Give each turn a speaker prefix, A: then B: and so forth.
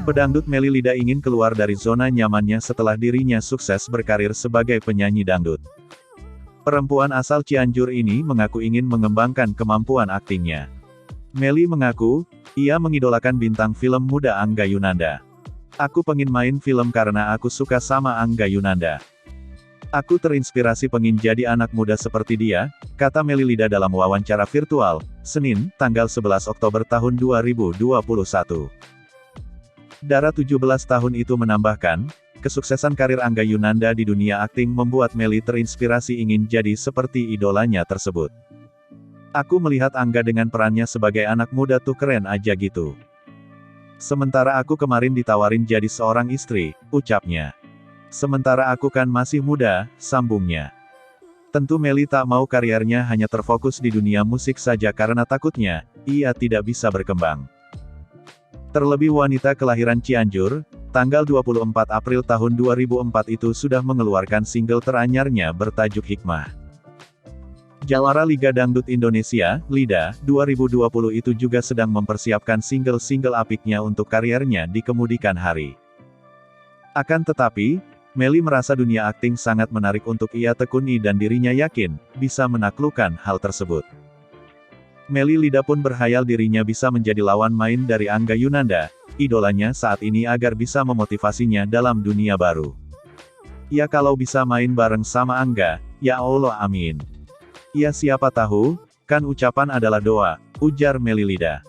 A: Pedangdut Melly Lida ingin keluar dari zona nyamannya setelah dirinya sukses berkarir sebagai penyanyi dangdut. Perempuan asal Cianjur ini mengaku ingin mengembangkan kemampuan aktingnya. Melly mengaku, ia mengidolakan bintang film muda Angga Yunanda. "Aku pengen main film karena aku suka sama Angga Yunanda. Aku terinspirasi pengen jadi anak muda seperti dia," kata Melly Lida dalam wawancara virtual, Senin, tanggal 11 Oktober tahun 2021. Dara 17 tahun itu menambahkan, kesuksesan karir Angga Yunanda di dunia akting membuat Melly terinspirasi ingin jadi seperti idolanya tersebut. "Aku melihat Angga dengan perannya sebagai anak muda tuh keren aja gitu. Sementara aku kemarin ditawarin jadi seorang istri," ucapnya. "Sementara aku kan masih muda," sambungnya. Tentu Melly tak mau karirnya hanya terfokus di dunia musik saja karena takutnya, ia tidak bisa berkembang. Terlebih wanita kelahiran Cianjur, tanggal 24 April tahun 2004 itu sudah mengeluarkan single teranyarnya bertajuk Hikmah. Jawara Liga Dangdut Indonesia, LIDA, 2020 itu juga sedang mempersiapkan single-single apiknya untuk karirnya di kemudian hari. Akan tetapi, Melly merasa dunia akting sangat menarik untuk ia tekuni dan dirinya yakin, bisa menaklukkan hal tersebut. Melly Lida pun berhayal dirinya bisa menjadi lawan main dari Angga Yunanda, idolanya saat ini agar bisa memotivasinya dalam dunia baru. "Ya kalau bisa main bareng sama Angga, ya Allah amin. Ya siapa tahu, kan ucapan adalah doa," ujar Melly Lida.